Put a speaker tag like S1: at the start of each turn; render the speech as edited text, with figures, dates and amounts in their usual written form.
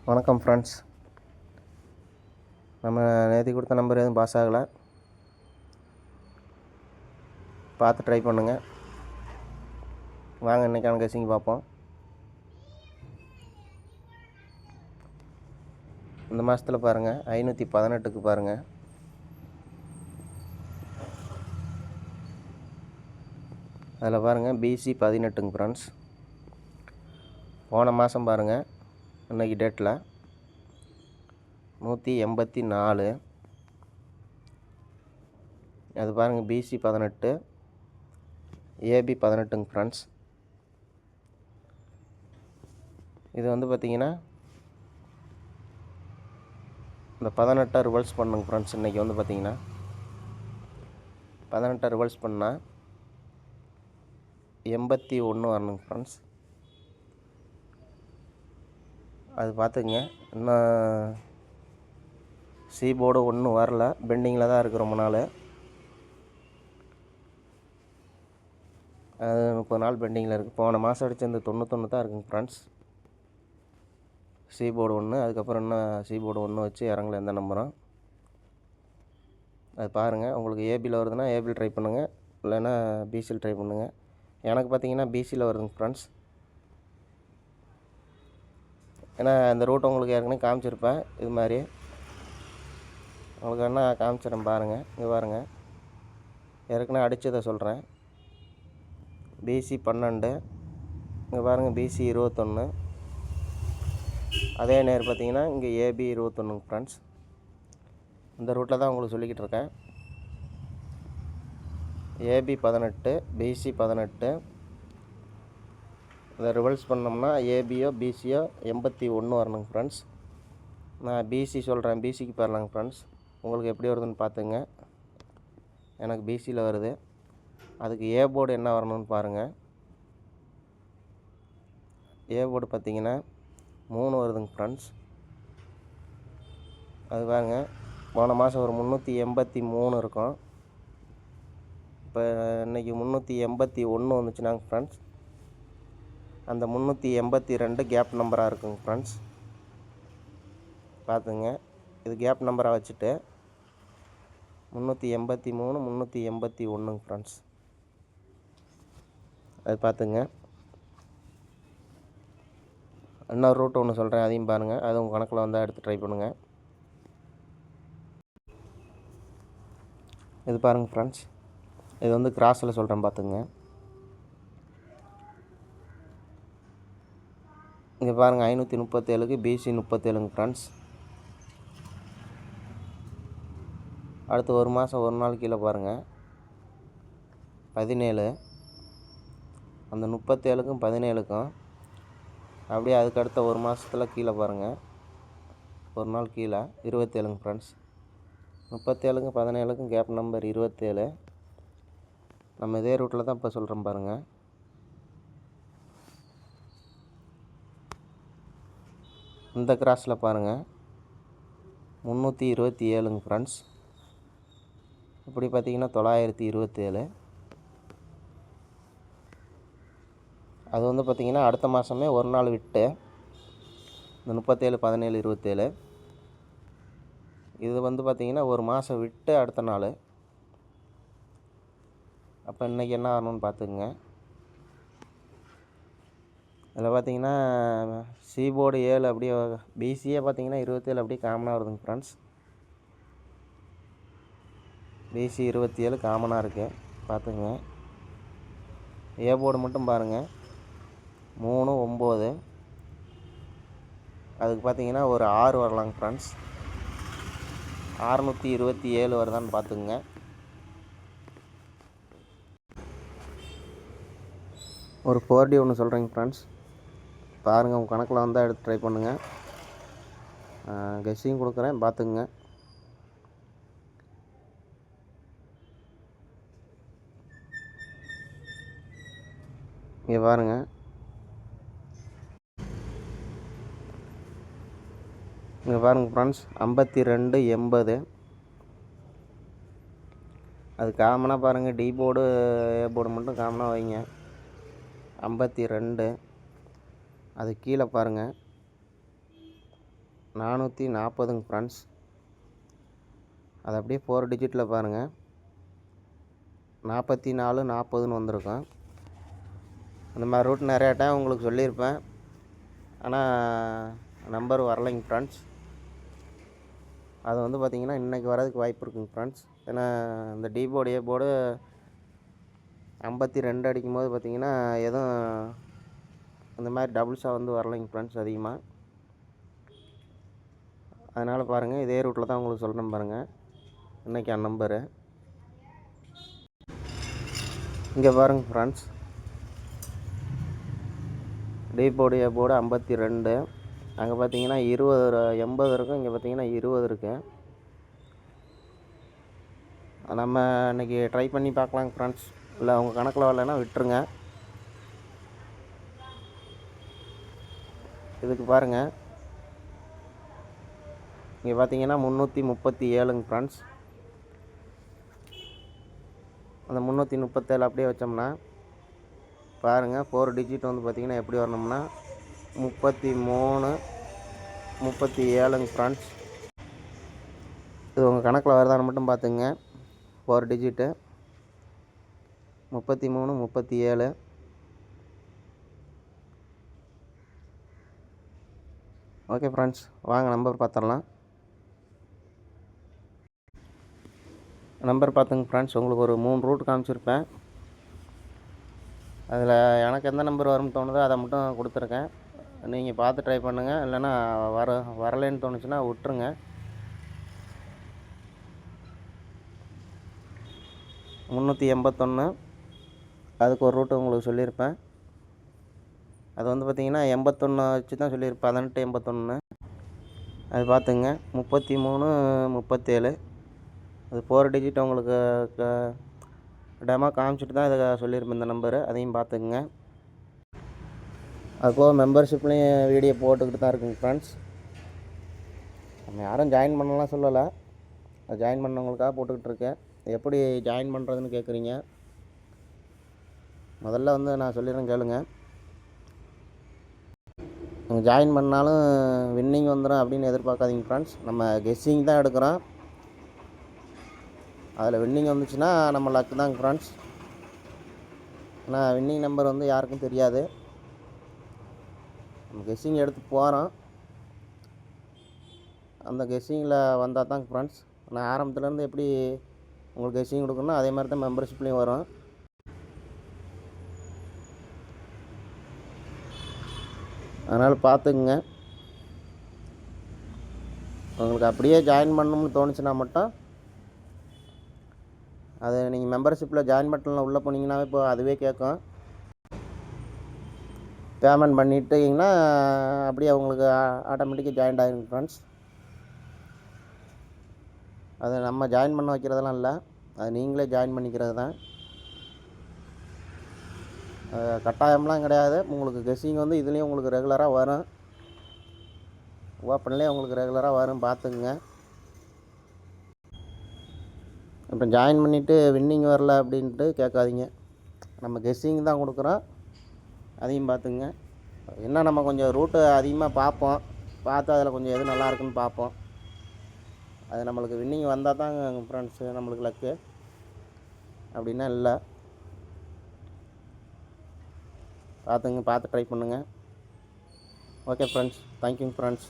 S1: வணக்கம் ஃப்ரெண்ட்ஸ். நம்ம நேற்று கொடுத்த நம்பர் எதுவும் பாஸ் ஆகலை, பார்த்து ட்ரை பண்ணுங்கள். வாங்க இன்றைக்கான கெஸ்ஸிங் பார்ப்போம். இந்த மாதத்தில் பாருங்கள் 518க்கு பாருங்கள். அதில் பாருங்கள் பிசி 18ங்க ஃப்ரெண்ட்ஸ். போன மாதம் பாருங்கள் இன்றைக்கி டேட்டில் 184. அது பாருங்கள் பிசி 18 ஏபி 18ங்க ஃப்ரெண்ட்ஸ். இது வந்து பார்த்திங்கன்னா இந்த 18 ரிவல்ஸ் பண்ணுங்க ஃப்ரெண்ட்ஸ். இன்றைக்கி வந்து பார்த்திங்கன்னா 18 ரிவல்ஸ் பண்ணால் 81 வரணுங்க ஃப்ரெண்ட்ஸ். அது பார்த்துக்குங்க. இன்னும் சி போர்டு ஒன்றும் வரல, பெண்டிங்கில் தான் இருக்குது ரொம்ப நாள். அது 30 நாள் பெண்டிங்கில் இருக்குது. போன மாதம் அடித்த இந்த 91 தான் இருக்குங்க ஃப்ரெண்ட்ஸ். சி போர்டு ஒன்று, அதுக்கப்புறம் இன்னும் சி போர்டு ஒன்று வச்சு இறங்கல எந்த நம்பரும். அது பாருங்கள். உங்களுக்கு ஏபியில் வருதுன்னா ஏபியில் ட்ரை பண்ணுங்கள், இல்லைன்னா பிசியில் ட்ரை பண்ணுங்கள். எனக்கு பார்த்தீங்கன்னா பிசியில் வருதுங்க ஃப்ரெண்ட்ஸ். ஏன்னா இந்த ரூட் உங்களுக்கு ஏற்கனவே காமிச்சிருப்பேன். இது மாதிரி உங்களுக்கு என்ன காமிச்சிடறேன் பாருங்கள். இங்கே பாருங்கள், ஏற்கனவே அடித்ததை சொல்கிறேன். பிசி 12, இங்கே பாருங்கள் பிசி 21. அதே நேரம் பார்த்தீங்கன்னா இங்கே ஏபி 21 ஃப்ரெண்ட்ஸ். இந்த ரூட்டில் தான் உங்களுக்கு சொல்லிக்கிட்டு இருக்கேன். AB 18 PC 18. இதை ரிவல்ஸ் பண்ணோம்னா ஏபியோ பிசியோ 81 வரணுங்க ஃப்ரெண்ட்ஸ். நான் பிசி சொல்கிறேன், பிசிக்கு பாருலாங்க ஃப்ரெண்ட்ஸ். உங்களுக்கு எப்படி வருதுன்னு பார்த்துங்க. எனக்கு பிசியில் வருது. அதுக்கு ஏ போர்டு என்ன வரணும்னு பாருங்கள். ஏ போர்டு பார்த்தீங்கன்னா 3 வருதுங்க ஃப்ரெண்ட்ஸ். அது பாருங்க, போன மாதம் ஒரு 383 இருக்கும். இப்போ இன்றைக்கி 381 வந்துச்சுனாங்க ஃப்ரெண்ட்ஸ். அந்த 382 கேப் நம்பராக இருக்குங்க ஃப்ரெண்ட்ஸ். பார்த்துங்க, இது கேப் நம்பராக வச்சுட்டு 383 381 ஃப்ரெண்ட்ஸ். அது பார்த்துங்க. இன்னொரு ரூட் ஒன்று சொல்கிறேன், அதையும் பாருங்கள். அது உங்கள் கணக்கில் வந்தால் எடுத்து ட்ரை பண்ணுங்கள். இது பாருங்கள் ஃப்ரெண்ட்ஸ், இது வந்து கிராஸில் சொல்கிறேன் பார்த்துங்க. இங்கே பாருங்கள் 537க்கு பிசி 37ங்க ஃப்ரெண்ட்ஸ். அடுத்து ஒரு மாதம் ஒரு நாள் கீழே பாருங்கள் 17. அந்த 37க்கும் 17க்கும் அப்படியே அதுக்கு அடுத்த ஒரு மாதத்தில் கீழே பாருங்கள், ஒரு நாள் கீழே 27ங்க ஃப்ரெண்ட்ஸ். 37க்கும் 17க்கும் கேப் நம்பர் 27. நம்ம இதே ரூட்டில் தான் இப்போ சொல்கிறோம் பாருங்கள். இந்த கிராஸில் பாருங்கள் 327ங்க ஃப்ரெண்ட்ஸ். இப்படி பார்த்தீங்கன்னா 927. அது வந்து பார்த்திங்கன்னா அடுத்த மாதமே ஒரு நாள் விட்டு இந்த 37 17 27. இது வந்து பார்த்திங்கன்னா ஒரு மாதம் விட்டு அடுத்த நாள். அப்போ இன்றைக்கி என்ன ஆகணும்னு பார்த்துக்குங்க. இதில் பார்த்திங்கன்னா சி போர்டு 7 அப்படியே, பிசியே பார்த்திங்கன்னா 27 அப்படியே காமனாக வருதுங்க ஃப்ரெண்ட்ஸ். பிசி 27 காமனாக இருக்குது, பார்த்துக்குங்க. ஏ போர்டு மட்டும் பாருங்கள் 3 9. அதுக்கு பார்த்திங்கன்னா ஒரு 6 வரலாங்க ஃப்ரெண்ட்ஸ். 627 வருதான்னு பார்த்துக்குங்க. ஒரு 4D ஒன்று சொல்கிறேங்க ஃப்ரெண்ட்ஸ். பாருங்கள், உங்கள் கணக்கில் வந்தால் எடுத்து ட்ரை பண்ணுங்கள். கெஸ்ஸிங் கொடுக்குறேன், பார்த்துக்குங்க. இங்கே பாருங்கள், இங்கே பாருங்கள் ஃப்ரெண்ட்ஸ் 52 80. அது காமனாக பாருங்கள், டி போர்டு ஏ போர்டு மட்டும் காமனாக வைங்க. 52. அது கீழே பாருங்கள் 440ங்க ஃப்ரெண்ட்ஸ். அது அப்படியே 4 டிஜிட்டில் பாருங்கள், 44 40ன்னு வந்திருக்கும். அந்த மாதிரி ரூட் நிறையா டைம் உங்களுக்கு சொல்லியிருப்பேன், ஆனால் நம்பர் வரலைங்க ஃப்ரெண்ட்ஸ். அது வந்து பார்த்திங்கன்னா இன்றைக்கி வரதுக்கு வாய்ப்பு இருக்குங்க ஃப்ரெண்ட்ஸ். ஏன்னா இந்த டி போர்டு ஏ போர்டு 52 அடிக்கும் போது பார்த்திங்கன்னா எதுவும் இந்த மாதிரி டபுள்ஸாக வந்து வரலைங்க ஃப்ரெண்ட்ஸ் அதிகமாக. அதனால் பாருங்கள், இதே ரூட்டில் தான் உங்களுக்கு சொல்கிறேன் பாருங்கள் இன்றைக்கி அந்த நம்பரு. இங்கே பாருங்கள் friends, D board A board 52, அங்கே பார்த்தீங்கன்னா 80 இருக்கும், இங்கே பார்த்தீங்கன்னா 20 இருக்குது. நம்ம இன்றைக்கி ட்ரை பண்ணி பார்க்கலாங்க ஃப்ரெண்ட்ஸ். இல்லை உங்கள் கணக்கில் வரலைன்னா விட்டுருங்க. இதுக்கு பாருங்கள், இங்கே பார்த்தீங்கன்னா 337ங்க ஃப்ரெண்ட்ஸ். அந்த 337 அப்படியே வச்சோம்னா பாருங்கள், 4 டிஜிட் வந்து பார்த்திங்கன்னா எப்படி வரணும்னா 33 37ங்க ஃப்ரெண்ட்ஸ். இது உங்கள் கணக்கில் வருதான்னு மட்டும் பார்த்துங்க. 4 டிஜிட்டு 33 37. ஓகே ஃப்ரெண்ட்ஸ், வாங்க நம்பர் பார்த்துடலாம். நம்பர் பார்த்துங்க ஃப்ரெண்ட்ஸ், உங்களுக்கு ஒரு 3 ரூட் காமிச்சிருப்பேன். அதில் எனக்கு எந்த நம்பர் வரும்னு தோணுதோ அதை மட்டும் கொடுத்துருக்கேன். நீங்கள் பார்த்து ட்ரை பண்ணுங்கள். இல்லைன்னா வரலைன்னு தோணுச்சுன்னா விட்டுருங்க. $381 அதுக்கு ஒரு ரூட்டு உங்களுக்கு சொல்லியிருப்பேன். அது வந்து பார்த்திங்கன்னா 81 வச்சு தான் சொல்லியிருப்பேன், 18 81. அது பார்த்துங்க, 33 37. அது 4 டிஜிட் உங்களுக்கு டெமோ காமிச்சிட்டு தான் இதை சொல்லியிருப்பேன் இந்த நம்பரு, அதையும் பார்த்துக்குங்க. அதுபோக மெம்பர்ஷிப்லேயும் வீடியோ போட்டுக்கிட்டு தான் இருக்குங்க ஃப்ரெண்ட்ஸ். நம்ம யாரும் ஜாயின் பண்ணலாம் சொல்லலை, அது ஜாயின் பண்ணவங்களுக்காக போட்டுக்கிட்டு இருக்கேன். எப்படி ஜாயின் பண்ணுறதுன்னு கேட்குறீங்க. முதல்ல வந்து நான் சொல்லிடுறேன் கேளுங்க. நீங்கள் ஜாயின் பண்ணாலும் வின்னிங் வந்துடும் அப்படின்னு எதிர்பார்க்காதீங்க ஃப்ரெண்ட்ஸ். நம்ம கெஸ்ஸிங் தான் எடுக்கிறோம். அதில் வின்னிங் வந்துச்சுன்னா நம்ம லக்கு தாங்க ஃப்ரெண்ட்ஸ். ஆனால் வின்னிங் நம்பர் வந்து யாருக்கும் தெரியாது. நம்ம கெஸ்ஸிங் எடுத்து போகிறோம், அந்த கெஸ்ஸிங்கில் வந்தால் தாங்க ஃப்ரெண்ட்ஸ். நான் ஆரம்பத்துலேருந்து எப்படி உங்களுக்கு கெஸ்ஸிங் கொடுக்கணும் அதே மாதிரி தான் மெம்பர்ஷிப்லேயும் வரும். அதனால் பார்த்துக்குங்க. உங்களுக்கு அப்படியே ஜாயின் பண்ணணும்னு தோணுச்சுன்னா மட்டும் அது நீங்கள் மெம்பர்ஷிப்பில் ஜாயின் பட்டனில் உள்ளே போனீங்கன்னாவே இப்போ அதுவே கேட்கும். பேமெண்ட் பண்ணிட்டீங்கன்னா அப்படியே உங்களுக்கு ஆட்டோமேட்டிக்காக ஜாயின் ஆகிருங்க ஃப்ரெண்ட்ஸ். அது நம்ம ஜாயின் பண்ண வைக்கிறதெல்லாம் இல்லை, அது நீங்களே ஜாயின் பண்ணிக்கிறது தான். கட்டாயம்லாம் கிடையாது. உங்களுக்கு கெஸ்ஸிங் வந்து இதுலேயும் உங்களுக்கு ரெகுலராக வரும், ஓப்பன்லேயே உங்களுக்கு ரெகுலராக வரும், பார்த்துக்குங்க. இப்போ ஜாயின் பண்ணிவிட்டு வின்னிங் வரல அப்படின்ட்டு கேட்காதீங்க. நம்ம கெஸ்ஸிங் தான் கொடுக்குறோம், அதையும் பார்த்துங்க. என்ன நம்ம கொஞ்சம் ரூட்டு அதிகமாக பார்ப்போம், பார்த்து அதில் கொஞ்சம் எது நல்லா இருக்குன்னு பார்ப்போம். அது நம்மளுக்கு வின்னிங் வந்தால் தான் ஃப்ரெண்ட்ஸு நம்மளுக்கு லக்கு, அப்படின்னா இல்லை. பார்த்துங்க, பார்த்து ட்ரை பண்ணுங்கள். ஓகே ஃப்ரெண்ட்ஸ், தேங்க்யூங்க ஃப்ரெண்ட்ஸ்.